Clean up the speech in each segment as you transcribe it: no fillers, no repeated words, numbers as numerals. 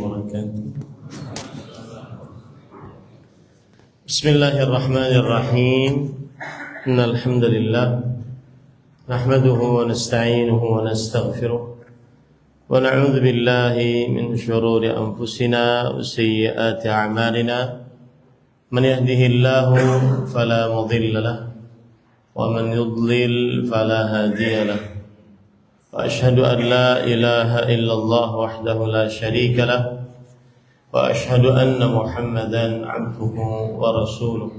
وبركاته. بسم الله الرحمن الرحيم. إن الحمد لله نحمده ونستعينه ونستغفره ونعوذ بالله من شرور أنفسنا وسيئات أعمالنا. من يهده الله فلا مضل له ومن يضلل فلا هادي له. وأشهد أن لا إله إلا الله وحده لا شريك له وأشهد أن محمدا عبده ورسوله.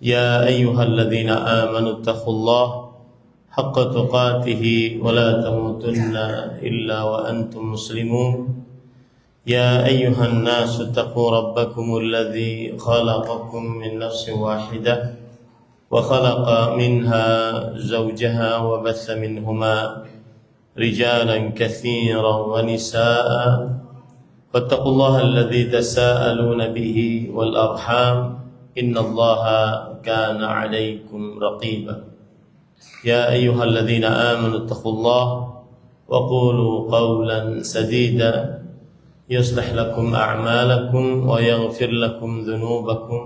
يا أيها الذين آمنوا اتقوا الله حق تقاته ولا تموتن إلا وأنتم مسلمون. يا أيها الناس اتقوا ربكم الذي خلقكم من نفس واحدة وخلق منها زوجها وبث منهما رجالا كثيرا ونساء واتقوا الله الذي تساءلون به والأرحام إن الله كان عليكم رقيبا. يا أيها الذين آمنوا اتقوا الله وقولوا قولا سديدا يصلح لكم أعمالكم ويغفر لكم ذنوبكم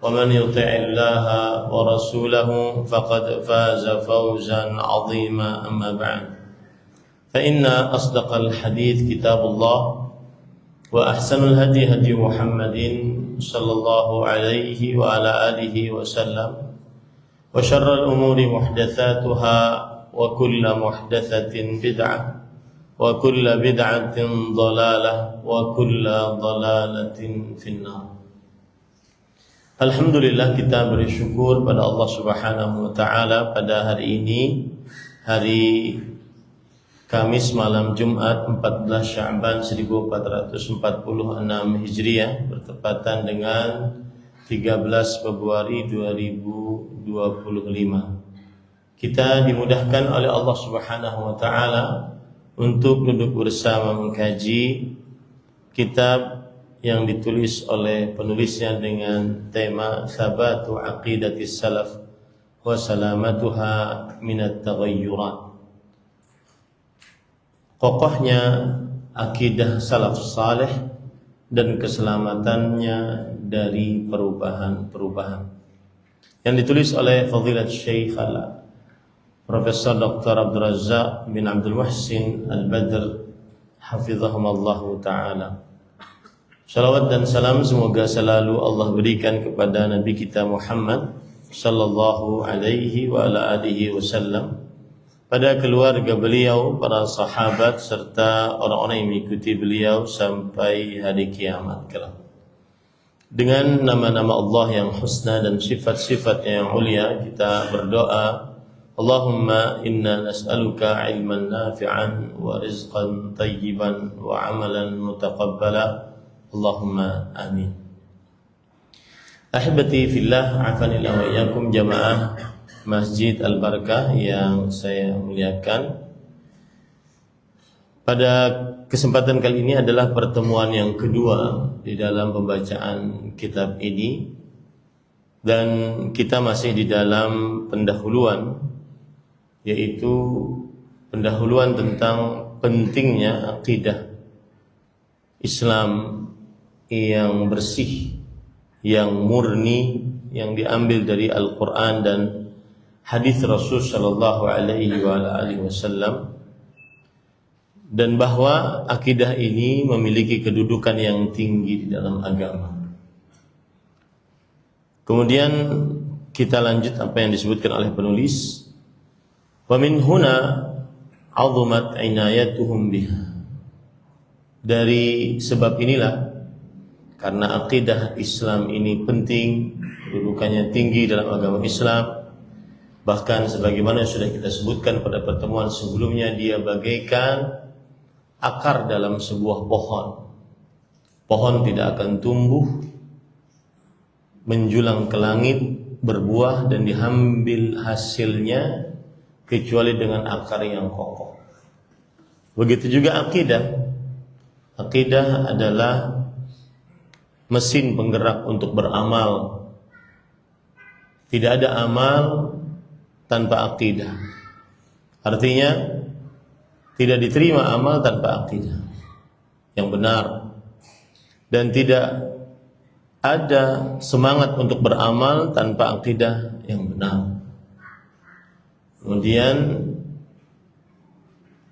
ومن يطع الله ورسوله فقد فاز فوزا عظيما. أما بعد فإن أصدق الحديث كتاب الله وأحسن الهدي هدي محمد صلى الله عليه وعلى آله وسلم وشر الأمور محدثاتها وكل محدثة بدعة وكل بدعة ضلالة وكل ضلالة في النار. Alhamdulillah, kita bersyukur pada Allah Subhanahu wa taala pada hari ini, hari Kamis malam Jumat 14 Sya'ban 1446 Hijriah, bertepatan dengan 13 Februari 2025. Kita dimudahkan oleh Allah Subhanahu wa taala untuk duduk bersama mengkaji kitab yang ditulis oleh penulisnya dengan tema Thabatu Aqidatis Salaf wa Salamatuha Minat Taghayyurat. Kokohnya akidah salaf saleh dan keselamatannya dari perubahan-perubahan, yang ditulis oleh Fadilat Syekh Profesor Dr. Abdul Razzaq bin Abdul Muhsin Al-Badr hafizahumullahu ta'ala. Salawat dan salam semoga selalu Allah berikan kepada Nabi kita Muhammad sallallahu alaihi wa ala alihi wasallam, pada keluarga beliau, para sahabat serta orang-orang yang mengikuti beliau sampai hari kiamat kelak. Dengan nama-nama Allah yang husna dan sifat-sifat yang ulia, kita berdoa, Allahumma inna nas'aluka ilman nafi'an wa rizqan tayyiban wa amalan mutaqabbala. Allahumma amin. Ahibati fillah, afanillah wa iyyakum jamaah Masjid Al-Barakah yang saya muliakan. Pada kesempatan kali ini adalah pertemuan yang kedua di dalam pembacaan kitab ini, dan kita masih di dalam pendahuluan, yaitu pendahuluan tentang pentingnya akidah Islam yang bersih, yang murni, yang diambil dari Al-Quran dan hadis Rasul sallallahu alaihi wasallam, dan bahwa akidah ini memiliki kedudukan yang tinggi di dalam agama. Kemudian kita lanjut apa yang disebutkan oleh penulis, wa min huna 'azumat inayatuhum biha. Dari sebab inilah, karena akidah Islam ini penting, kedudukannya tinggi dalam agama Islam, bahkan sebagaimana yang sudah kita sebutkan pada pertemuan sebelumnya, dia bagaikan akar dalam sebuah pohon. Pohon tidak akan tumbuh menjulang ke langit, berbuah dan diambil hasilnya kecuali dengan akar yang kokoh. Begitu juga akidah. Akidah adalah mesin penggerak untuk beramal. Tidak ada amal tanpa akidah. Artinya tidak diterima amal tanpa akidah. yang benar, dan tidak ada semangat untuk beramal tanpa akidah yang benar. Kemudian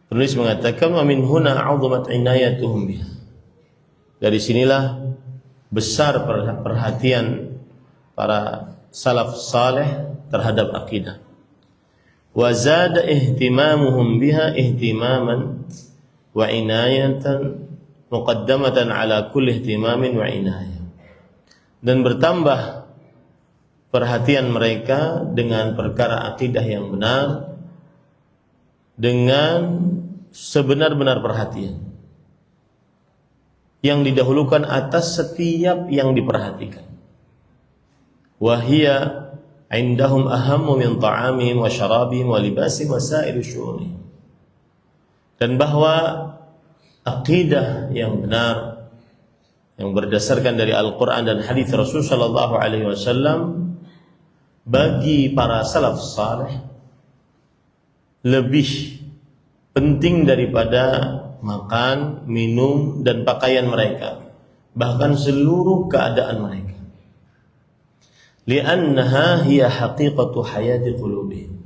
penulis mengatakan wa min huna 'azamat inayatuhum biha. Dari sinilah besar perhatian para salaf saleh terhadap akidah. Wa zada ihtimamuhum biha ihtimaman wa inayatan muqaddamatan ala kulli ihtimamin wa inayah. Dan bertambah perhatian mereka dengan perkara akidah yang benar dengan sebenar-benar perhatian yang didahulukan atas setiap yang diperhatikan. Wahia indahum ahammu min ta'amihim wa syarabihim wa libasihim wa sa'iri syu'unihim. Dan bahwa akidah yang benar yang berdasarkan dari Al-Quran dan hadis Rasul sallallahu alaihi wasallam bagi para salaf saleh lebih penting daripada makan, minum, dan pakaian mereka, bahkan seluruh keadaan mereka. Li'annaha hiya haqiqatu hayati qulubihim.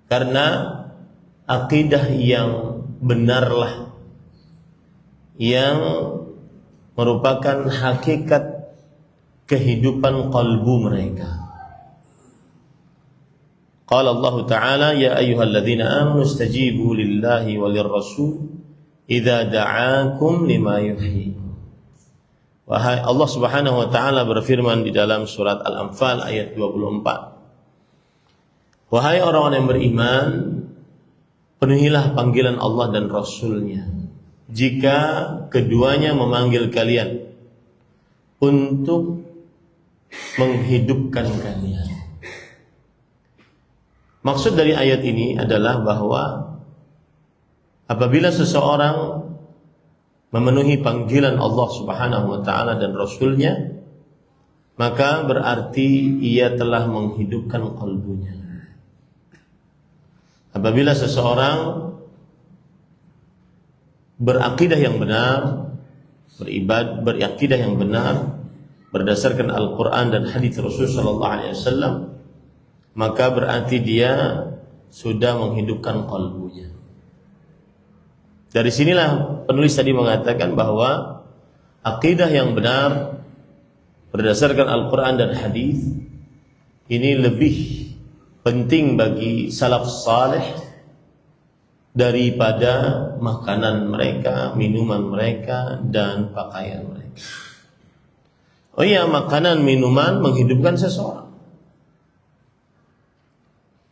Karena akidah yang benarlah yang merupakan hakikat kehidupan qalbu mereka. Qala Allah Ta'ala ya ayyuhalladzina amanu istajibu lillahi walirrasul idza da'akum lima yuhyikum. Wahai Allah Subhanahu wa taala berfirman di dalam surat Al-Anfal ayat 24. Wahai orang-orang yang beriman, penuhilah panggilan Allah dan Rasul-Nya jika keduanya memanggil kalian untuk menghidupkan kalian. Maksud dari ayat ini adalah bahwa apabila seseorang memenuhi panggilan Allah Subhanahu wa taala dan Rasul-Nya, maka berarti ia telah menghidupkan qalbunya. Apabila seseorang berakidah yang benar, berakidah yang benar berdasarkan Al-Quran dan hadis Rasul sallallahu alaihi wasallam, maka berarti dia sudah menghidupkan qalbunya. Dari sinilah penulis tadi mengatakan bahwa akidah yang benar berdasarkan Al-Quran dan hadis ini lebih penting bagi salaf saleh daripada makanan mereka, minuman mereka, dan pakaian mereka. Oh iya, makanan, minuman menghidupkan seseorang.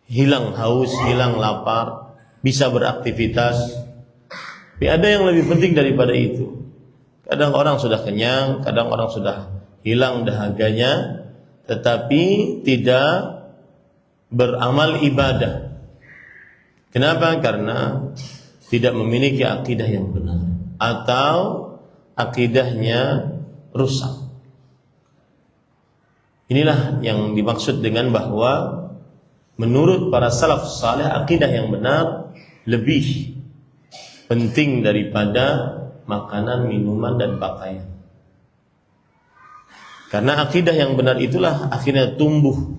Hilang haus, hilang lapar, bisa beraktivitas. Tapi ada yang lebih penting daripada itu. Kadang orang sudah kenyang, kadang orang sudah hilang dahaganya, tetapi tidak beramal ibadah. Kenapa? Karena tidak memiliki akidah yang benar atau akidahnya rusak. Inilah yang dimaksud dengan bahwa menurut para salaf saleh akidah yang benar lebih penting daripada makanan, minuman, dan pakaian. Karena akidah yang benar itulah akhirnya tumbuh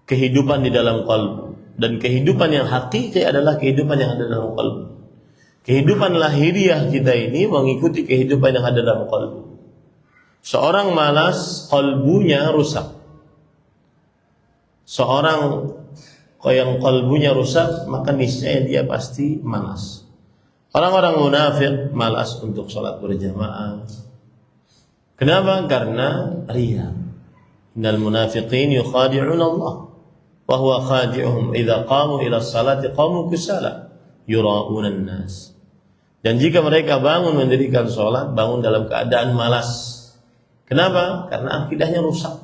kehidupan di dalam qalbu. Dan kehidupan yang hakiki adalah kehidupan yang ada dalam qalbu. Kehidupan lahiriah kita ini mengikuti kehidupan yang ada dalam qalbu. Seorang malas, qalbunya rusak. Seorang yang qalbunya rusak, maka niscaya dia pasti malas. Orang-orang munafik malas untuk sholat berjamaah. Kenapa? Karena riya. Innal munafiqin yukhadi'un Allah wa huwa khadi'uhum idza qamu ila sholati qamu kusala yura'una an-nas. Dan jika mereka bangun mendirikan sholat, bangun dalam keadaan malas. Kenapa? Karena akidahnya rusak.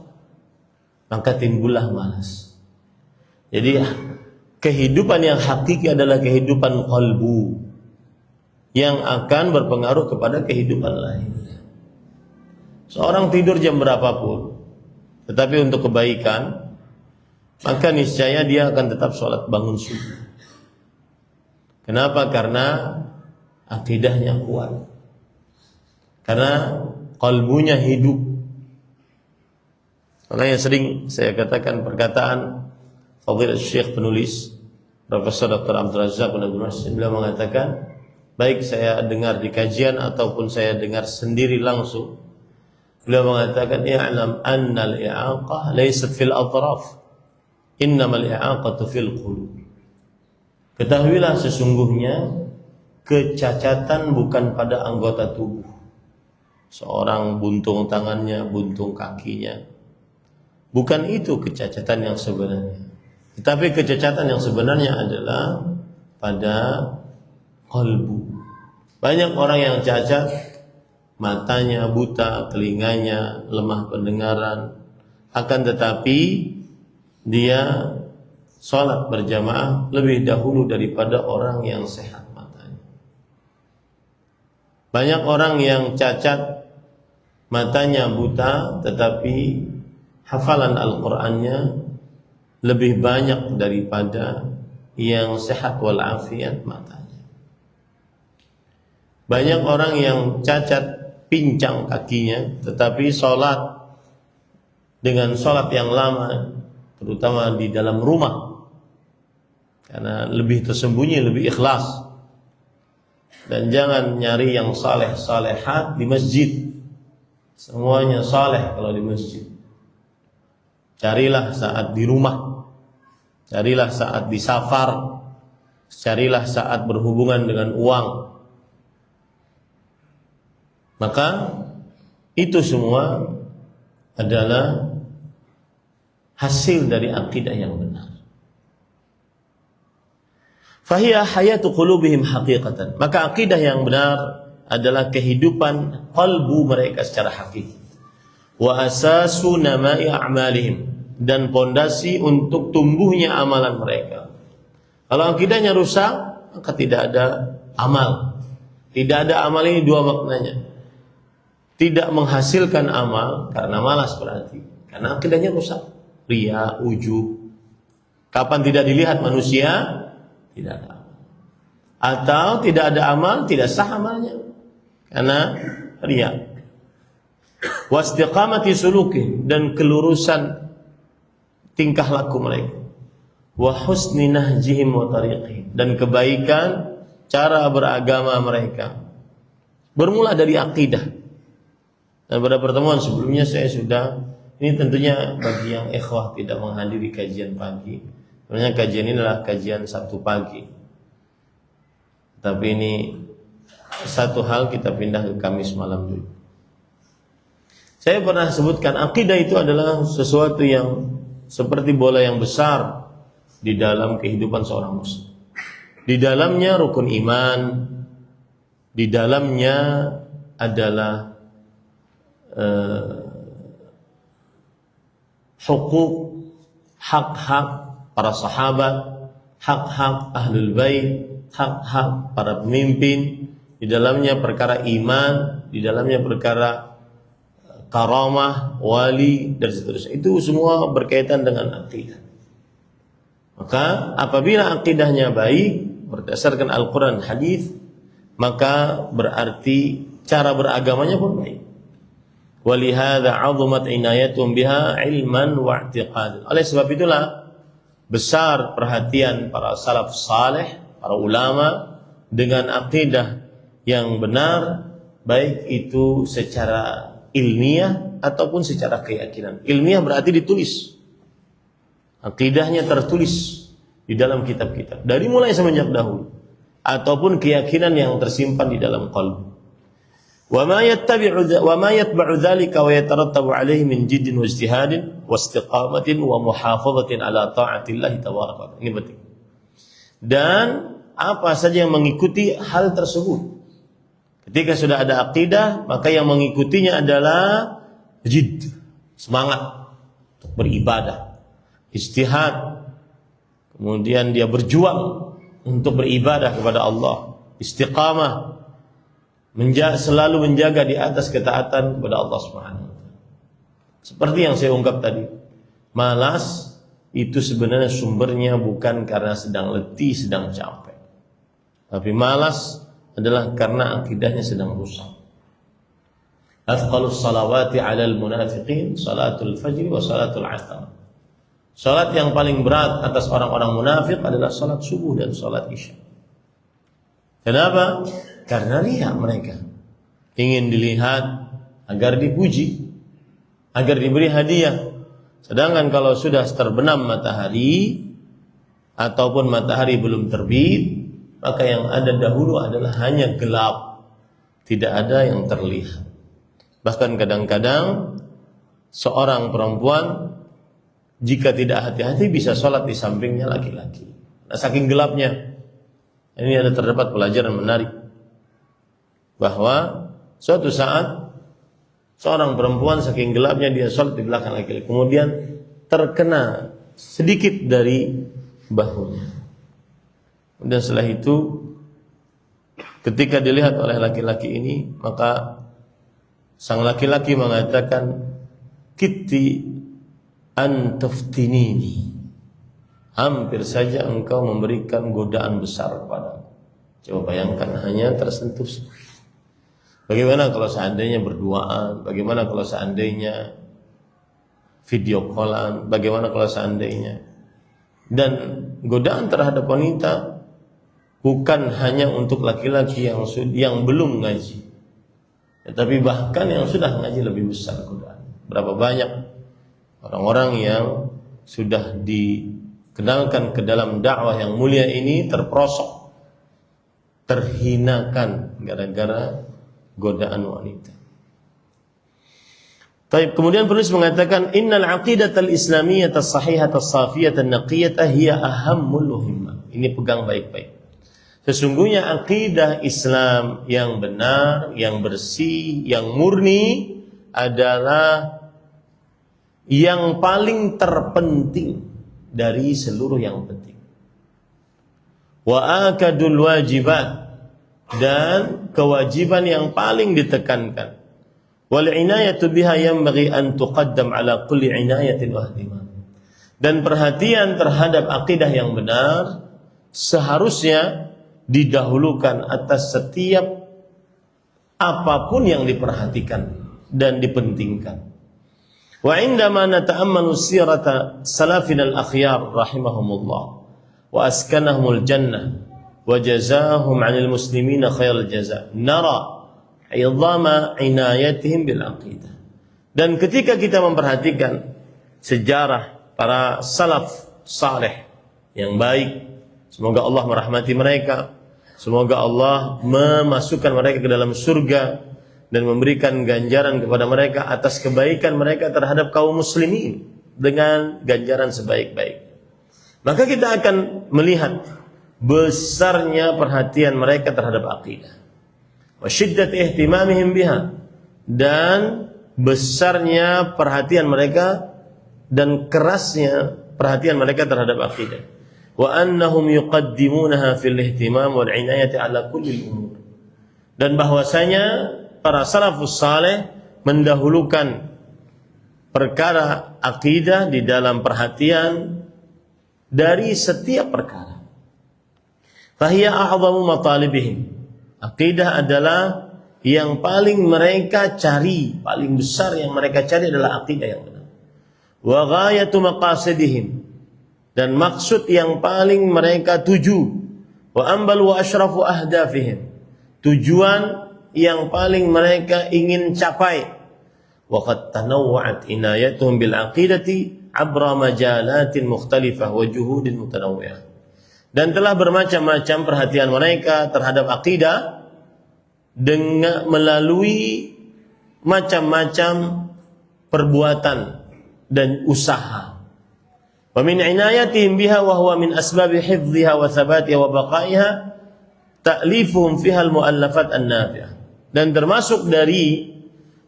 Maka timbullah malas. Jadi kehidupan yang hakiki adalah kehidupan qalbu yang akan berpengaruh kepada kehidupan lain. Seorang tidur jam berapapun, tetapi untuk kebaikan, maka niscaya dia akan tetap sholat bangun subuh. Kenapa? Karena akidahnya kuat. karena kalbunya hidup. Makanya sering saya katakan perkataan Fadilatul Syekh penulis Profesor Dr. Abdul Razak bin Abdul Muhsin, beliau mengatakan, baik saya dengar di kajian ataupun saya dengar sendiri langsung, beliau mengatakan, i'lam anna al-i'aqah laysat fil atraf, innamal i'aqatu fil qulub. Ketahuilah sesungguhnya kecacatan bukan pada anggota tubuh. Seorang buntung tangannya, buntung kakinya. Bukan itu kecacatan yang sebenarnya. Tetapi kecacatan yang sebenarnya adalah pada qalbu. Banyak orang yang cacat, matanya buta, telinganya lemah pendengaran, akan tetapi dia sholat berjamaah lebih dahulu daripada orang yang sehat matanya. Banyak orang yang cacat, matanya buta, tetapi hafalan Al-Qur'annya lebih banyak daripada yang sehat walafiat matanya. Banyak orang yang cacat, pincang kakinya, tetapi sholat dengan sholat yang lama, terutama di dalam rumah, karena lebih tersembunyi, lebih ikhlas. Dan jangan nyari yang saleh salehat di masjid. Semuanya saleh kalau di masjid. Carilah saat di rumah, carilah saat di safar, carilah saat berhubungan dengan uang. Maka itu semua adalah hasil dari akidah yang benar. Fahiya hayatu qulubihim haqiqatan. Maka akidah yang benar adalah kehidupan kalbu mereka secara hakiki. Wa asasu nama'i a'malihim, dan pondasi untuk tumbuhnya amalan mereka. Kalau akidahnya rusak, maka tidak ada amal. Tidak ada amal ini dua maknanya. Tidak menghasilkan amal karena malas berarti. Karena akidahnya rusak. Riya, ujub. Kapan tidak dilihat manusia, tidak ada amal. Atau tidak ada amal, tidak sah amalnya. Karena riya. Wastiqamati suluki, dan kelurusan tingkah laku mereka. Wa husni nahjihim wa tariqihim, dan kebaikan cara beragama mereka. Bermula dari akidah. Dan pada pertemuan sebelumnya saya sudah, ini tentunya bagi yang ikhwah tidak menghadiri kajian pagi. Sebenarnya kajian ini adalah kajian Sabtu pagi. Tapi ini satu hal kita pindah ke Kamis malam dulu. Saya pernah sebutkan akidah itu adalah sesuatu yang seperti bola yang besar di dalam kehidupan seorang muslim. Di dalamnya rukun iman, di dalamnya adalah hukuk, hak-hak para sahabat, hak-hak ahlul bait, hak-hak para pemimpin. Di dalamnya perkara iman, di dalamnya perkara karamah, wali, dan seterusnya. Itu semua berkaitan dengan akidah. Maka apabila akidahnya baik berdasarkan Al-Quran, hadis, maka berarti cara beragamanya pun baik. Walihada 'azumat inayatum biha ilman wa i'tiqad. Oleh sebab itulah besar perhatian para salaf saleh, para ulama dengan akidah yang benar, baik itu secara ilmiah ataupun secara keyakinan. Ilmiah berarti ditulis. Akidahnya tertulis di dalam kitab-kitab dari mulai semenjak dahulu, ataupun keyakinan yang tersimpan di dalam qalbu. Wa ma yatba'u dzalika wa yatarattabu 'alaihi min jiddin wa ijtihadin wa istiqamatin wa muhafadhatin ala ta'atillah tabaraka. Ini penting. Dan apa saja yang mengikuti hal tersebut. Ketika sudah ada akidah, maka yang mengikutinya adalah jidd, semangat untuk beribadah, ijtihad, kemudian dia berjuang untuk beribadah kepada Allah, istiqamah, selalu menjaga di atas ketaatan kepada Allah Subhanahu wa taala. Seperti yang saya ungkap tadi, malas itu sebenarnya sumbernya bukan karena sedang letih, sedang capek. Tapi malas adalah karena akidahnya sedang rusak. Athqalus salawati 'alal munafiqin salatul fajr wa salatul 'asar. Salat yang paling berat atas orang-orang munafik adalah salat subuh dan salat isya. Kenapa? Karena riya mereka. Ingin dilihat agar dipuji, agar diberi hadiah. Sedangkan kalau sudah terbenam matahari ataupun matahari belum terbit, maka yang ada dahulu adalah hanya gelap, tidak ada yang terlihat. Bahkan kadang-kadang seorang perempuan jika tidak hati-hati bisa sholat di sampingnya laki-laki. Nah, saking gelapnya, ini ada terdapat pelajaran menarik bahwa suatu saat seorang perempuan saking gelapnya dia sholat di belakang laki-laki, kemudian terkena sedikit dari bahunya. Dan setelah itu ketika dilihat oleh laki-laki ini, maka sang laki-laki mengatakan, "Kitti an taftinini." Hampir saja engkau memberikan godaan besar padaku. Coba bayangkan, hanya tersentuh. Bagaimana kalau seandainya berduaan? Bagaimana kalau seandainya video callan? Bagaimana kalau seandainya? Dan godaan terhadap wanita bukan hanya untuk laki-laki yang belum ngaji, tetapi bahkan yang sudah ngaji lebih besar godaan. Berapa banyak orang-orang yang sudah dikenalkan ke dalam dakwah yang mulia ini terperosok, terhinakan gara-gara godaan wanita. Baik, kemudian penulis mengatakan, innal aqidatal islamiyyah as-sahihah as-safiyah an-naqiyah hiya ahammul muhimmah. Ini pegang baik-baik. Sesungguhnya akidah Islam yang benar, yang bersih, yang murni adalah yang paling terpenting dari seluruh yang penting. Wa akadul wajibat, dan kewajiban yang paling ditekankan. Wal inayatu biha yanbaghi an tuqaddam ala kulli inayatin wa ihtimam. Dan perhatian terhadap akidah yang benar seharusnya didahulukan atas setiap apapun yang diperhatikan dan dipentingkan. Wa indama nata'ammalu sirata salafina al-akhyar rahimahumullah wa askanahumul jannah wa jazaahum 'anil muslimina khairal jazaa, nara 'idhama inayatihim bil aqidah. Dan ketika kita memperhatikan sejarah para salaf saleh yang baik, semoga Allah merahmati mereka, semoga Allah memasukkan mereka ke dalam surga dan memberikan ganjaran kepada mereka atas kebaikan mereka terhadap kaum muslimin dengan ganjaran sebaik-baik. Maka kita akan melihat besarnya perhatian mereka terhadap akidah, wa syiddat ihtimamihim biha, dan besarnya perhatian mereka dan kerasnya perhatian mereka terhadap akidah. Wa annahum yuqaddimunaha fil ihtimam wal inayati ala kulli umur. Dan bahwasanya para salafus saleh mendahulukan perkara akidah di dalam perhatian dari setiap perkara. Fahiya a'zamu matalibihim. Akidah adalah yang paling mereka cari, paling besar yang mereka cari adalah akidah yang benar. Wa ghayatu maqasidihim, dan maksud yang paling mereka tuju. Wa ambal wa asyrafu ahdafihim, tujuan yang paling mereka ingin capai. Wa qad tanawwa'at inayatuhum bil aqidati abra majalatin mukhtalifah wa juhudin mutanawwi'ah. Dan telah bermacam-macam perhatian mereka terhadap akidah dengan melalui macam-macam perbuatan dan usaha. Wa min inayatihim biha wa huwa min asbab hifdhiha wa thabatiha wa baqaiha ta'lifuhum fiha al-mu'allafat an-nafi'ah. Dan termasuk dari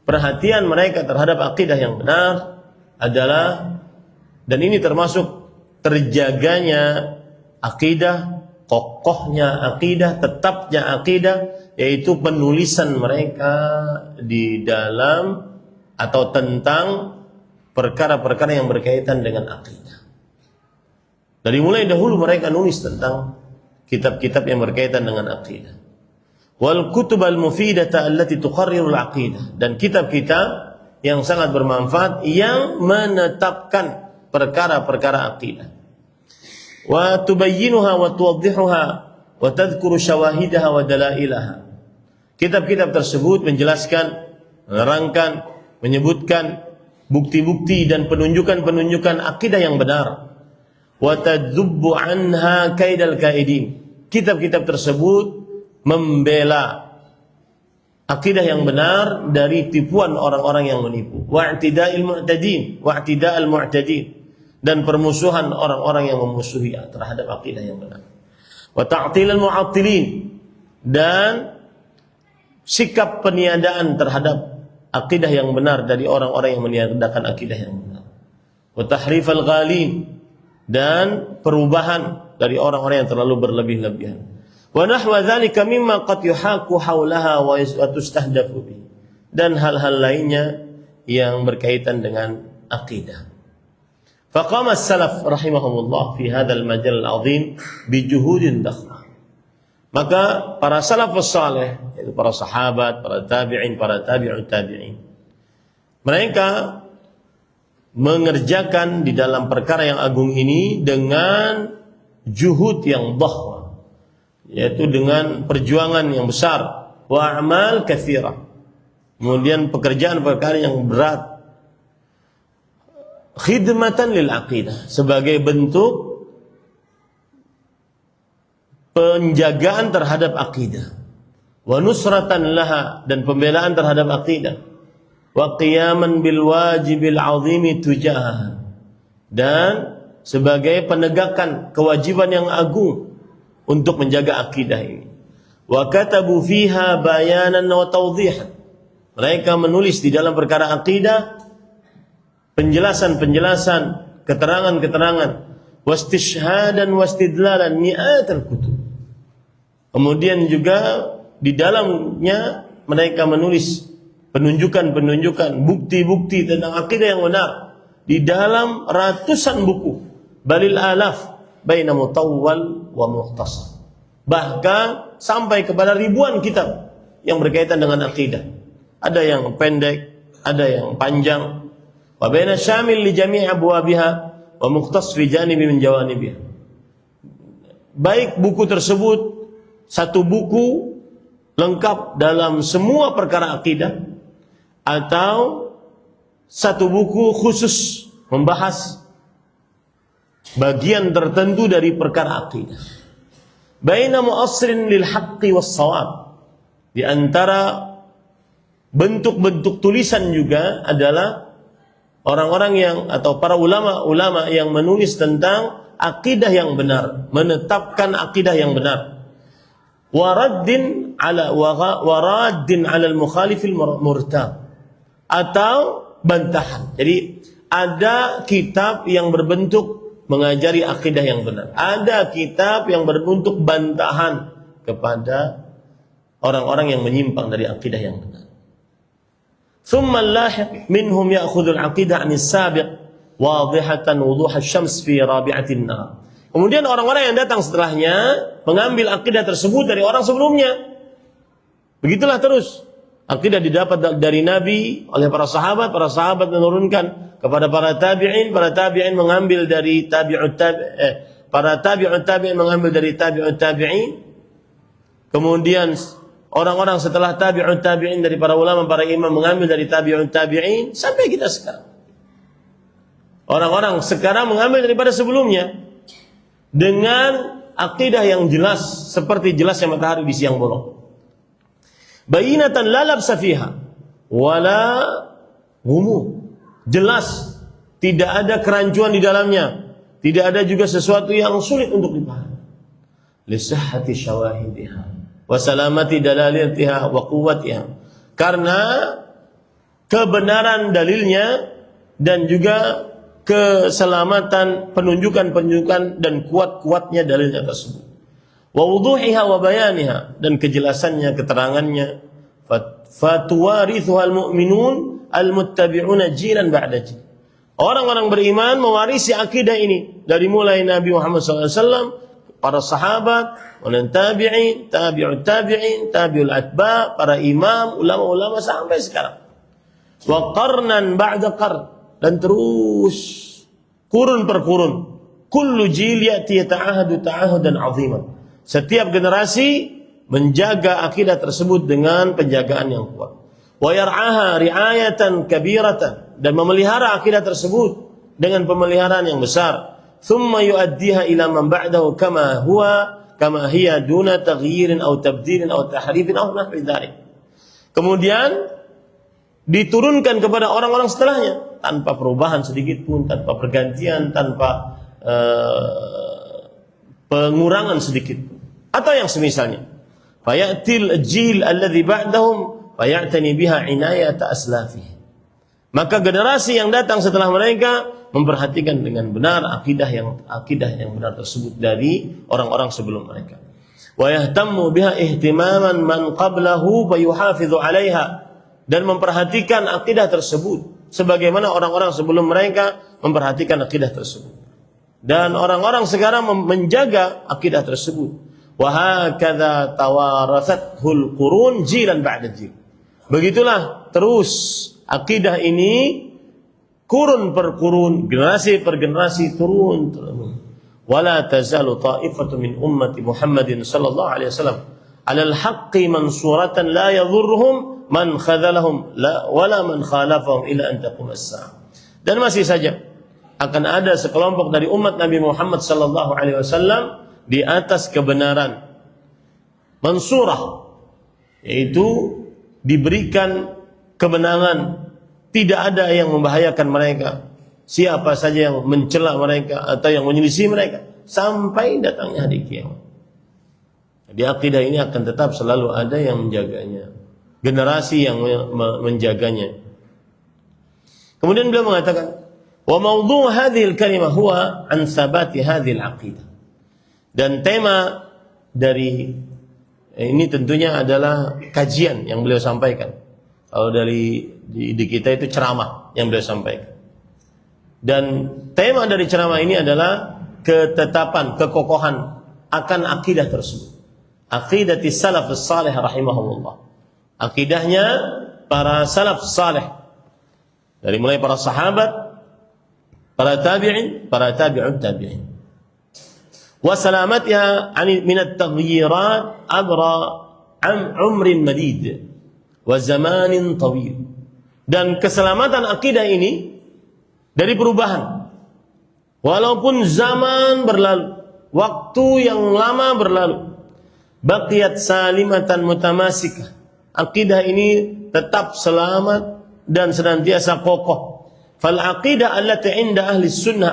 perhatian mereka terhadap akidah yang benar adalah, dan ini termasuk terjaganya akidah, kokohnya akidah, tetapnya akidah, yaitu penulisan mereka di dalam atau tentang perkara-perkara yang berkaitan dengan akidah. Dari mulai dahulu mereka nulis tentang kitab-kitab yang berkaitan dengan akidah. wal kutubal mufidata allati tuqarrirul aqidah, dan kitab-kitab yang sangat bermanfaat yang menetapkan perkara-perkara akidah. Wa tubayyinuha wa tuwaddihuha wa tadhkuru syawahidaha wa dalailaha. Kitab-kitab tersebut menjelaskan, menerangkan, menyebutkan bukti-bukti dan penunjukan-penunjukan akidah yang benar. Wa tadzubbu anha kaidal kaidin. Kitab-kitab tersebut membela akidah yang benar dari tipuan orang-orang yang menipu. Wa'tida'il mu'tadin, wa'tida'al mu'tadin, dan permusuhan orang-orang yang memusuhi terhadap akidah yang benar. Wa ta'tilal mu'attilin, dan sikap peniadaan terhadap akidah yang benar dari orang-orang yang meniadakan akidah yang benar. Wa tahrifal ghalin, dan perubahan dari orang-orang yang terlalu berlebih-lebihan. Wa nahwa dzalika mimma qad yuhaqu haulaha wa tustahdafu bi, dan hal-hal lainnya yang berkaitan dengan akidah. Faqama as-salaf rahimahumullah fi hadzal majal al-'azim bi juhudin dakhmah. Maka para salafus saleh, yaitu para sahabat, para tabi'in, para tabi'ut tabi'in, mereka mengerjakan di dalam perkara yang agung ini dengan juhud yang dhahma, yaitu dengan perjuangan yang besar, wa a'mal katsira, kemudian pekerjaan-pekerjaan yang berat, khidmatan lil aqidah, sebagai bentuk penjagaan terhadap akidah, wa nusratan laha, dan pembelaan terhadap akidah, wa qiyaman bil wajibil azimi tujaha, dan sebagai penegakan kewajiban yang agung untuk menjaga akidah ini. Wa katabu fiha bayanan wa tawdihan, mereka menulis di dalam perkara akidah penjelasan-penjelasan, keterangan-keterangan, wastishhadan wastidlalan mi'atal kutub. Kemudian juga di dalamnya mereka menulis penunjukan-penunjukan, bukti-bukti tentang akidah yang benar di dalam ratusan buku, balil alaf baina mutawwal wa mukhtasar, bahkan sampai kepada ribuan kitab yang berkaitan dengan akidah. Ada yang pendek, ada yang panjang. Wa baina syamil li jami' abwabiha wa mukhtas fi janibi min jawanibiha. Baik buku tersebut satu buku lengkap dalam semua perkara akidah, atau satu buku khusus membahas bagian tertentu dari perkara akidah. Baina mu'assirin lil haqqi was shawab, di antara bentuk-bentuk tulisan juga adalah orang-orang yang, atau para ulama-ulama yang menulis tentang akidah yang benar, menetapkan akidah yang benar. Waraddin ala al-mukhalifil murtab, atau bantahan. Jadi ada kitab yang berbentuk mengajari akidah yang benar, ada kitab yang berbentuk bantahan kepada orang-orang yang menyimpang dari akidah yang benar. Thumma al-lahiq minhum ya'khudhu al-aqidah 'an as-sabiq wadihatan wuduh asy-syams fi rabi'atin nahar. Kemudian orang-orang yang datang setelahnya mengambil akidah tersebut dari orang sebelumnya. Begitulah terus. Akidah didapat dari Nabi oleh para sahabat menurunkan kepada para tabi'in mengambil dari para tabi'ut tabi'in mengambil dari tabi'ut tabi'in. Kemudian orang-orang setelah tabi'ut tabi'in dari para ulama, para imam mengambil dari tabi'ut tabi'in, sampai kita sekarang. Orang-orang sekarang mengambil daripada sebelumnya dengan akidah yang jelas, seperti jelasnya matahari di siang bolong. Bayinatan la labsa fiha wala ghumu, jelas, tidak ada kerancuan di dalamnya, tidak ada juga sesuatu yang sulit untuk dipahami. Li sihhati syawahidiha wa salamati dalalatiha wa quwwatiha, karena kebenaran dalilnya dan juga keselamatan penunjukan-penunjukan dan kuat-kuatnya dalilnya tersebut. Wa wuduhiha wa bayaniha, dan kejelasannya, keterangannya. Fatuwarithuhal mu'minun al-muttabi'una jiran ba'da jil. Orang-orang beriman mewarisi akidah ini dari mulai Nabi Muhammad SAW para sahabat, kemudian tabi'in, tabi'ut tabi'in, tabi'ul atba, para imam, ulama-ulama sampai sekarang. Wa qarnan ba'da qarn, dan terus kurun per kurun. Kullu jil ya'ti yata'ahadu ta'ahudan 'aziman. Setiap generasi menjaga akidah tersebut dengan penjagaan yang kuat. Wa yar'aha ri'ayatan kabiratan, dan memelihara akidah tersebut dengan pemeliharaan yang besar. Thumma yu'addiha ila man ba'dahu kama hiya duna taghyirin aw tabdilin aw tahrifin aw nahwi dzalik. Kemudian diturunkan kepada orang-orang setelahnya tanpa perubahan sedikit pun, tanpa pergantian, tanpa pengurangan sedikit pun, atau yang semisalnya. Fayatil jil alladhi ba'dahum fayatani biha inayata aslafihi. Maka generasi yang datang setelah mereka memperhatikan dengan benar akidah yang benar tersebut dari orang-orang sebelum mereka. Wa yahtammu biha ihtimaman man qablahu fa yuhafidhu 'alaiha, dan memperhatikan akidah tersebut sebagaimana orang-orang sebelum mereka memperhatikan akidah tersebut. Dan orang-orang sekarang menjaga akidah tersebut. Wa hakadha tawarathathul qurun jilan ba'da jil. Begitulah terus akidah ini kurun per kurun, generasi per generasi turun. Wala tazalu ta'ifatu min ummati Muhammadin sallallahu alaihi wasallam 'alal haqqi mansuratan la yadhurruhum man khadhalahum wala man khalafahum ila an taqum as-sa'ah. Dan masih saja akan ada sekelompok dari umat Nabi Muhammad sallallahu alaihi wasallam di atas kebenaran, mansurah, yaitu diberikan kemenangan, tidak ada yang membahayakan mereka, siapa saja yang mencela mereka atau yang menyelisih mereka sampai datangnya hari kiamat. Jadi akidah ini akan tetap selalu ada yang menjaganya, generasi yang menjaganya. Kemudian beliau mengatakan, wa mawdu' hadhil kalimah huwa an sabati hadhil aqidah. Dan tema dari ini tentunya adalah kajian yang beliau sampaikan. Kalau di kita itu ceramah yang beliau sampaikan. Dan tema dari ceramah ini adalah ketetapan, kekokohan akan akidah tersebut. Aqidati salafus salih rahimahullah. Akidahnya para salaf salih. Dari mulai para sahabat, para tabi'in, para tabi'ut tabi'in. Wa salamatiha min at-taghyirat abra umrin madid wa zamanin tawil. Dan keselamatan akidah ini dari perubahan. Walaupun zaman berlalu, waktu yang lama berlalu, baqiyat salimatan mutamasikah. Akidah ini tetap selamat dan senantiasa kokoh. فالعقيدة التي عند أهل السنة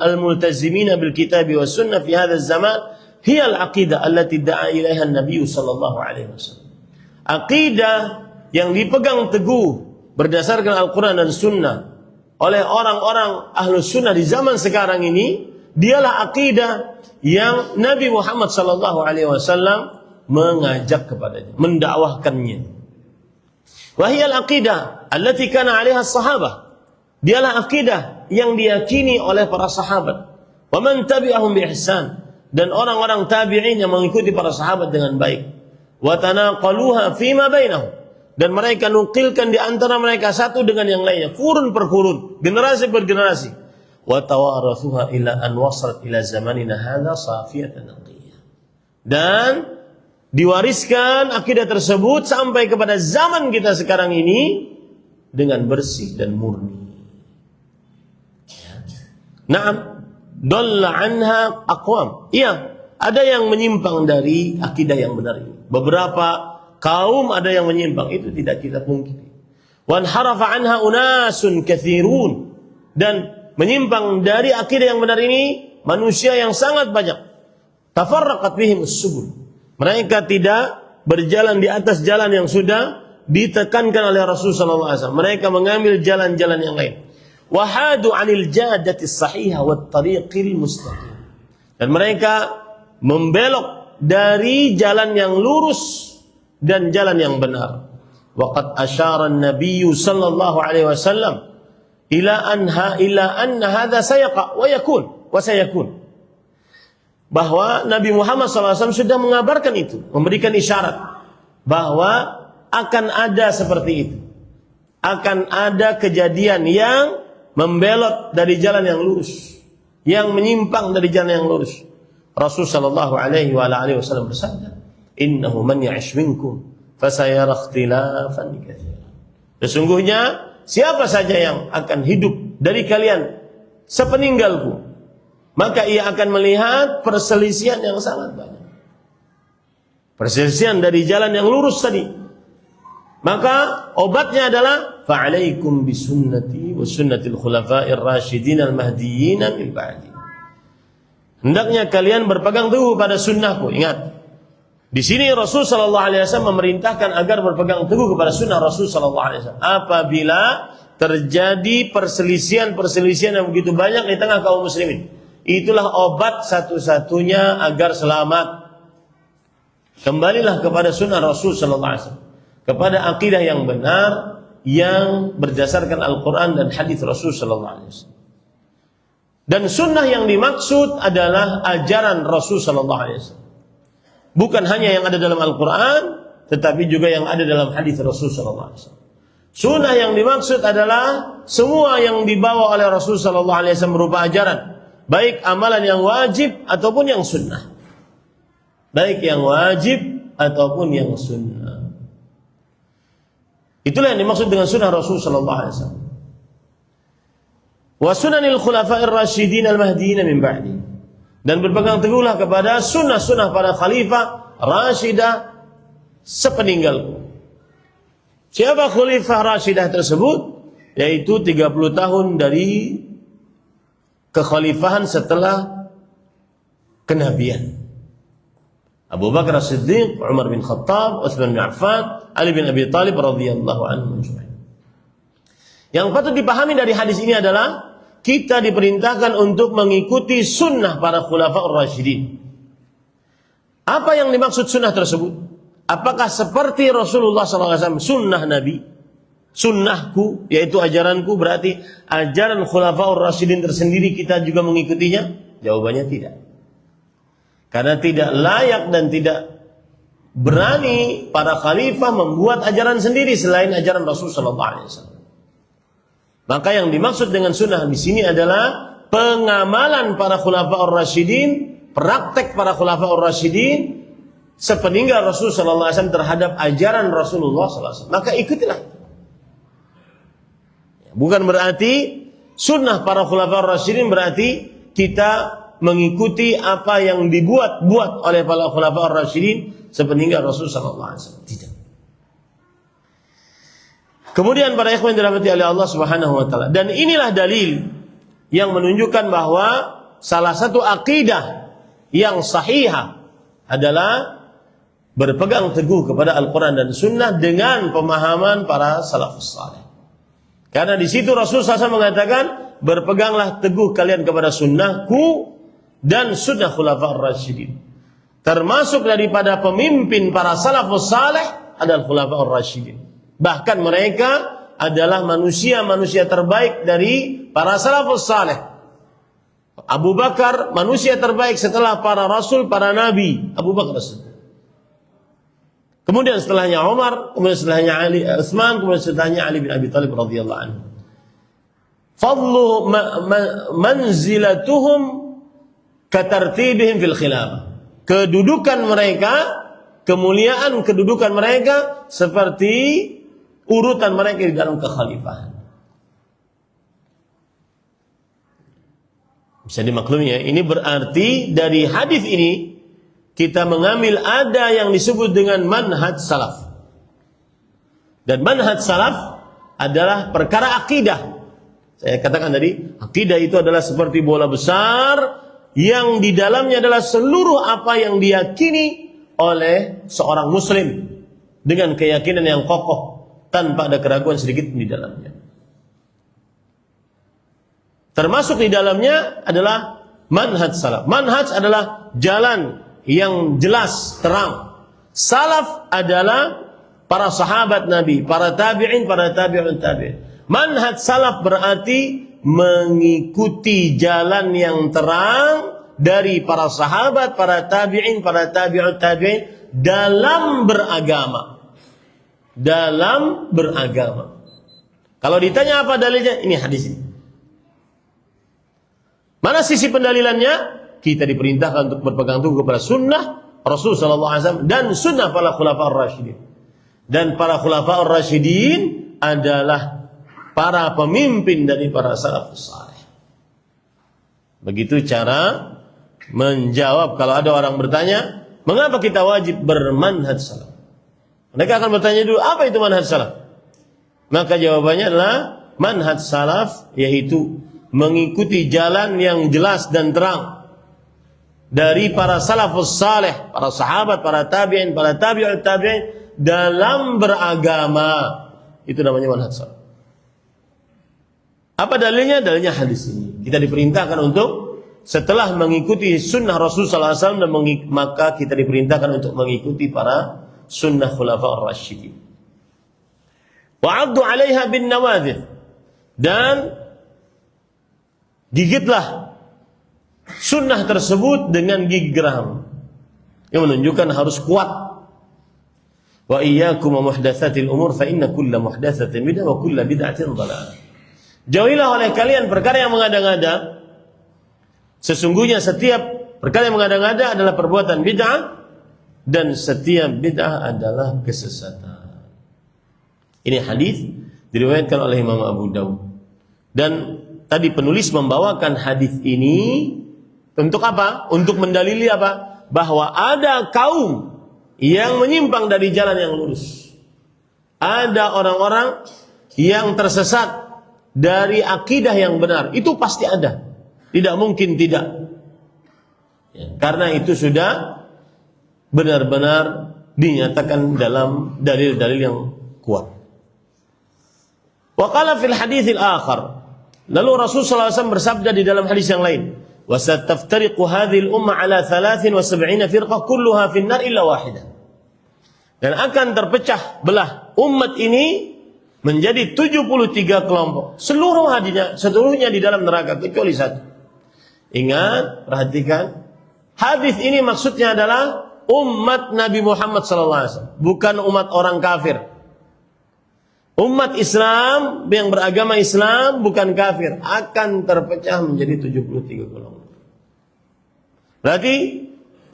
الملتزمين بالكتاب والسنة في هذا الزمان هي العقيدة التي دعا إليها النبي صلى الله عليه وسلم. Akidah yang dipegang teguh berdasarkan Al-Quran dan Sunnah oleh orang-orang Ahlus Sunnah di zaman sekarang ini, dialah akidah yang Nabi Muhammad sallallahu alaihi wasallam mengajak kepadanya, mendakwahkannya. Wa hiya al-aqidah allati kana 'alaiha as-sahabah. Dialah akidah yang diyakini oleh para sahabat. Wa man tabi'ahum bi ihsan, dan orang-orang tabi'in yang mengikuti para sahabat dengan baik. Wa tanaqaluha fi ma bainahum, dan mereka nukilkan di antara mereka satu dengan yang lainnya, kurun per kurun, generasi per generasi. Wa tawarathuha ila an wasalat ila zamanina hadza safiyatan naqiyah. Dan diwariskan akidah tersebut sampai kepada zaman kita sekarang ini dengan bersih dan murni. Naam, dalla anha aqwam. Iya, ada yang menyimpang dari akidah yang benar ini. Beberapa kaum ada yang menyimpang, itu tidak kita pungkiri. Wan harafa anha unasun katsirun, dan menyimpang dari akidah yang benar ini manusia yang sangat banyak. Tafarraqat bihim as-subul. Mereka tidak berjalan di atas jalan yang sudah ditekankan oleh Rasul sallallahu alaihi wasallam. Mereka mengambil jalan-jalan yang lain. Wahadu 'anil jadati sahihah wat tariqil mustaqim. Dan mereka membelok dari jalan yang lurus dan jalan yang benar. Waqad asyara an-nabiy sallallahu alaihi wasallam ila anna hadza sayaqa wa yakun wa sayakun. bahwa Nabi Muhammad SAW sudah mengabarkan itu, memberikan isyarat bahwa akan ada seperti itu. Akan ada kejadian yang membelot dari jalan yang lurus, yang menyimpang dari jalan yang lurus. Rasul sallallahu alaihi wasallam bersabda, "Innahu man ya'ish minkum fasayara ikhtilafan katsiran." Sesungguhnya siapa saja yang akan hidup dari kalian sepeninggalku, maka ia akan melihat perselisihan yang sangat banyak. Perselisihan dari jalan yang lurus tadi. Maka obatnya adalah fa'alaikum bisunnati wa sunnatil khulafa'ir rasyidin al-mahdiyyin min ba'di. Hendaknya kalian berpegang teguh pada sunnahku. Ingat, di sini Rasul sallallahu alaihi wasallam memerintahkan agar berpegang teguh kepada sunnah Rasul sallallahu alaihi wasallam. Apabila terjadi perselisihan yang begitu banyak di tengah kaum muslimin, itulah obat satu-satunya agar selamat. Kembalilah kepada sunnah Rasul sallallahu alaihi wasallam, kepada akidah yang benar yang berdasarkan Al-Quran dan hadis Rasul sallallahu alaihi wasallam. Dan sunnah yang dimaksud adalah ajaran Rasul sallallahu alaihi wasallam. Bukan hanya yang ada dalam Al-Quran, tetapi juga yang ada dalam hadis Rasul sallallahu alaihi wasallam. Sunnah yang dimaksud adalah semua yang dibawa oleh Rasul sallallahu alaihi wasallam berupa ajaran, baik amalan yang wajib ataupun yang sunnah. Baik yang wajib ataupun yang sunnah. Itulah yang dimaksud dengan sunnah Rasul sallallahu alaihi wasallam. Wa sunanil khulafa'ir rasyidin al-mahdiyyin min ba'di. Dan berpegang teguhlah kepada sunnah-sunnah para khalifah rasyidah sepeninggalku. Siapa khalifah rasyidah tersebut? Yaitu 30 tahun dari kekhalifahan setelah kenabian. Abu Bakar As-Siddiq, Umar bin Khattab, Utsman bin Affan, Ali bin Abi Thalib radhiyallahu anhum ajma'in. Yang patut dipahami dari hadis ini adalah kita diperintahkan untuk mengikuti sunnah para khulafaur rasyidin. Apa yang dimaksud sunnah tersebut? Apakah seperti Rasulullah SAW sunnah Nabi? Sunnahku, yaitu ajaranku, berarti ajaran khulafaur rasyidin tersendiri kita juga mengikutinya? Jawabannya tidak. Karena tidak layak dan tidak berani para khalifah membuat ajaran sendiri selain ajaran Rasul sallallahu alaihi wasallam. Maka yang dimaksud dengan sunnah di sini adalah pengamalan para khulafaur rasyidin, praktek para khulafaur rasyidin sepeninggal Rasul sallallahu alaihi wasallam terhadap ajaran Rasulullah sallallahu alaihi wasallam. Maka ikutilah. Bukan berarti sunnah para khulafaur rasyidin berarti kita mengikuti apa yang dibuat oleh para khulafaur rasyidin sepeninggal Rasul sallallahu alaihi wasallam. Tidak. Kemudian para ikhwan dirahmati oleh Allah Subhanahu wa taala, dan inilah dalil yang menunjukkan bahwa salah satu akidah yang sahihah adalah berpegang teguh kepada Al-Qur'an dan Sunnah dengan pemahaman para salafus saleh. Karena di situ Rasul SAW mengatakan, berpeganglah teguh kalian kepada sunnahku dan sunnah khulafaur rasyidin. Termasuk daripada pemimpin para salafus saleh adalah khulafaur rasyidin. Bahkan mereka adalah manusia-manusia terbaik dari para salafus saleh. Abu Bakar manusia terbaik setelah para rasul, para nabi. Abu Bakar As-Siddiq. Kemudian setelahnya Umar, kemudian setelahnya Ali, Utsman, kemudian setelahnya Ali bin Abi Thalib radhiyallahu anhu. Fadlu manzilatuhum katartibihim fil khilafah. Kedudukan mereka, kemuliaan kedudukan mereka seperti urutan mereka di dalam kekhalifahan. Bisa dimaklumi ya, ini berarti dari hadis ini kita mengambil ada yang disebut dengan manhaj salaf. Dan manhaj salaf adalah perkara akidah. Saya katakan tadi, akidah itu adalah seperti bola besar yang di dalamnya adalah seluruh apa yang diyakini oleh seorang muslim dengan keyakinan yang kokoh tanpa ada keraguan sedikit di dalamnya. Termasuk di dalamnya adalah manhaj salaf. Manhaj adalah jalan yang jelas, terang. Salaf adalah para sahabat Nabi, para tabi'in, para tabi'un tabi'in. Manhaj salaf berarti mengikuti jalan yang terang dari para sahabat, para tabi'in, para tabi'ut tabi'in dalam beragama. Dalam beragama. Kalau ditanya apa dalilnya? Ini hadis ini. Mana sisi pendalilannya? Kita diperintahkan untuk berpegang teguh kepada sunnah Rasul sallallahu alaihi wasallam dan sunnah para khulafaur rasyidin. Dan para khulafaur rasyidin adalah para pemimpin dari para salafus saleh. Begitu cara menjawab kalau ada orang bertanya, mengapa kita wajib bermanhaj salaf? Mereka akan bertanya dulu, apa itu manhaj salaf? Maka jawabannya adalah manhaj salaf yaitu mengikuti jalan yang jelas dan terang dari para salafus saleh, para sahabat, para tabi'in, para tabi'ut tabi'in dalam beragama. Itu namanya manhaj salaf. Apa dalilnya? Dalilnya hadis ini. Kita diperintahkan untuk setelah mengikuti sunnah Rasul sallallahu alaihi wasallam, maka kita diperintahkan untuk mengikuti para sunnah khulafaur rasyidin. Wa'addu 'alaiha bin nawadhir, dan gigitlah sunnah tersebut dengan gigi geram, yang menunjukkan harus kuat. Wa iyyakum muhdatsatil umur fa inna kulla muhdatsatin bid'ah wa kulla bid'atin dhalalah. Jauhilah oleh kalian perkara yang mengada-ngada. Sesungguhnya setiap perkara yang mengada-ngada adalah perbuatan bid'ah, dan setiap bid'ah adalah kesesatan. Ini hadis diriwayatkan oleh Imam Abu Dawud. Dan tadi penulis membawakan hadis ini untuk apa? Untuk mendalili apa? Bahwa ada kaum yang menyimpang dari jalan yang lurus. Ada orang-orang yang tersesat dari akidah yang benar. Itu pasti ada. Tidak mungkin tidak. Ya, karena itu sudah benar-benar dinyatakan dalam dalil-dalil yang kuat. Wa qala fil haditsil akhar. Lalu Rasul sallallahu alaihi wasallam bersabda di dalam hadis yang lain, "Wa sataftariqu hadhil umma ala 73 firqah kulluha fin nar illa wahidah." Dan akan terpecah belah umat ini menjadi 73 kelompok. Seluruhnya di dalam neraka kecuali satu. Ingat, perhatikan. Hadis ini maksudnya adalah umat Nabi Muhammad sallallahu alaihi wasallam, bukan umat orang kafir. Umat Islam yang beragama Islam bukan kafir akan terpecah menjadi 73 kelompok. Berarti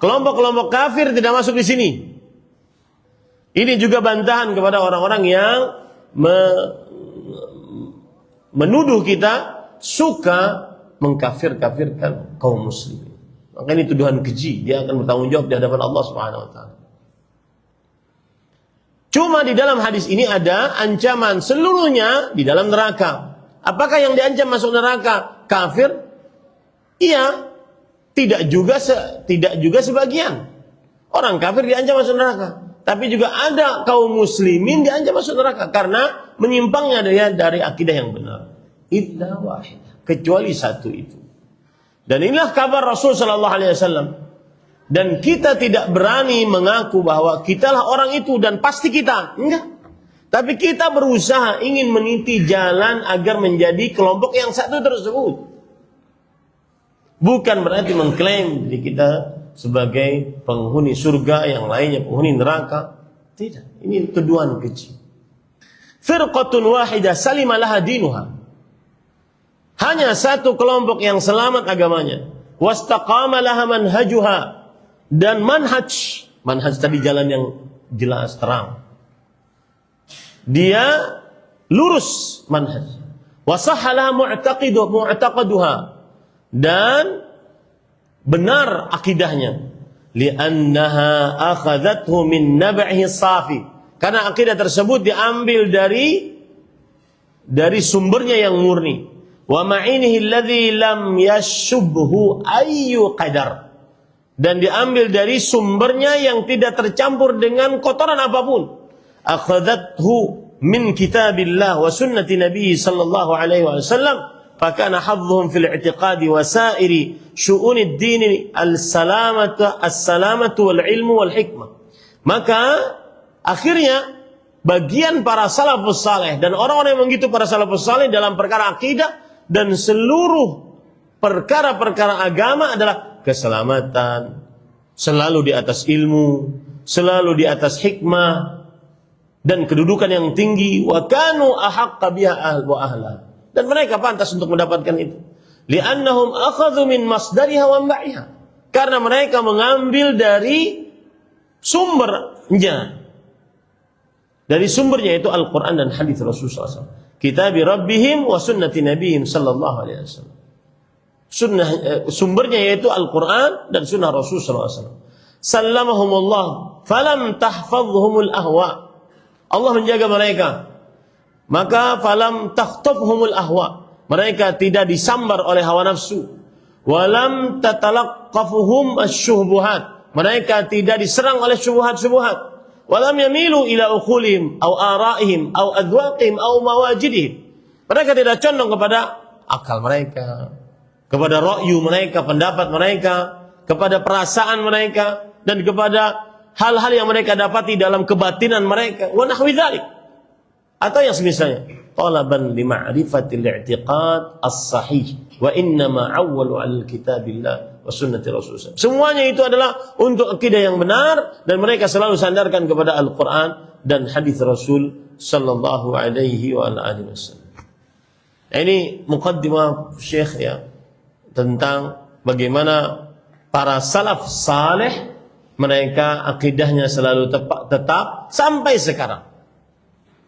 kelompok-kelompok kafir tidak masuk di sini. Ini juga bantahan kepada orang-orang yang menuduh kita suka mengkafir-kafirkan kaum muslimin. Maka ini tuduhan keji, dia akan bertanggung jawab di hadapan Allah Subhanahu wa taala. Cuma di dalam hadis ini ada ancaman seluruhnya di dalam neraka. Apakah yang diancam masuk neraka kafir? Iya, tidak juga sebagian. Orang kafir diancam masuk neraka, tapi juga ada kaum muslimin diancam masuk neraka karena menyimpangnya dari akidah yang benar. Illa wahid, kecuali satu itu. Dan inilah kabar Rasul sallallahu alaihi wasallam. Dan kita tidak berani mengaku bahwa kitalah orang itu dan pasti kita. Enggak. Tapi kita berusaha ingin meniti jalan agar menjadi kelompok yang satu tersebut. Bukan berarti mengklaim diri kita sebagai penghuni surga, yang lainnya penghuni neraka. Tidak. Ini tuduhan keji. Firqatun wahidah salima laha dinuha. Hanya satu kelompok yang selamat agamanya. Wastaqama laha manhajuha. Dan manhaj tadi jalan yang jelas terang. Dia lurus manhaj. Wasahhalah mu'taqaduha, dan benar akidahnya. Li'annaha akhadhathu min nab'ihi safi. Karena akidah tersebut diambil dari sumbernya yang murni. Wa ma'inihi alladhi lam yashubhu ayyu qadar. Dan diambil dari sumbernya yang tidak tercampur dengan kotoran apapun. Akhadhathu min kitabillah wa sunnati nabi sallallahu alaihi wasallam, fakana hadduhum fil i'tiqadi wa sa'iri syu'unid din as-salamatu wal ilmu wal hikmah. Maka akhirnya bagian para salafus saleh dan orang-orang yang begitu para salafus saleh dalam perkara akidah dan seluruh perkara-perkara agama adalah keselamatan, selalu di atas ilmu, selalu di atas hikmah dan kedudukan yang tinggi. Wa kanu ahaqqa biha wa ahla. Dan mereka pantas untuk mendapatkan itu. Li'annahum akhadhu min masdariha wa ma'iha. Karena mereka mengambil dari sumbernya. Dari sumbernya itu Al-Quran dan hadis Rasulullah SAW. Kitabi Rabbihim wa sunnati Nabihim sallallahu alaihi wasallam. Sumbernya yaitu Al-Quran dan sunnah Rasulullah SAW. Sallamahumullah falam tahfadhumul ahwa. Allah menjaga mereka. Maka falam takhtafhumul ahwa. Mereka tidak disambar oleh hawa nafsu. Walam tatalaqqafuhum asy-syubuhat. Mereka tidak diserang oleh syubhat-syubhat. Walam yamilu ila uqulihim au ara'ihim au adwaqihim au mawajidihim. Mereka tidak condong kepada akal mereka, kepada ra'yu mereka, pendapat mereka, kepada perasaan mereka dan kepada hal-hal yang mereka dapati dalam kebatinan mereka. Wa nahwi dzalik. Atau yang semisalnya. Talaban li ma'rifatil i'tiqad as-sahih wa innama awwalu 'ala kitabillah wa sunnati Rasulullah. Semuanya itu adalah untuk akidah yang benar dan mereka selalu sandarkan kepada Al-Qur'an dan hadis Rasul sallallahu alaihi wa alihi wasallam. Ini muqaddimah Syekh ya tentang bagaimana para salaf saleh mereka akidahnya selalu tetap sampai sekarang.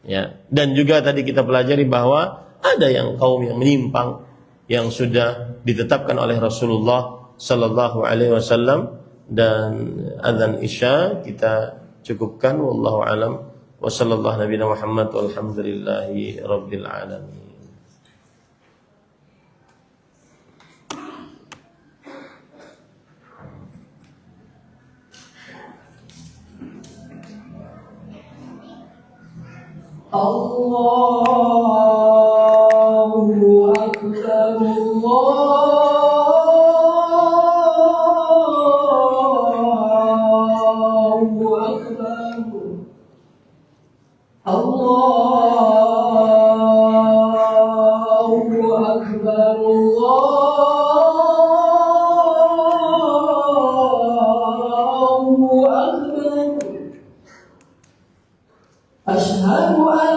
Ya, dan juga tadi kita pelajari bahwa ada yang kaum yang menyimpang yang sudah ditetapkan oleh Rasulullah sallallahu alaihi wasallam. Dan azan Isya kita cukupkan, wallahu alam, wa sallallahu nabiyana Muhammad walhamdulillahi rabbil alamin. Allahu Akbar, Allahu Akbar, Allahu Akbar, Allahu Akbar. Asyhadu an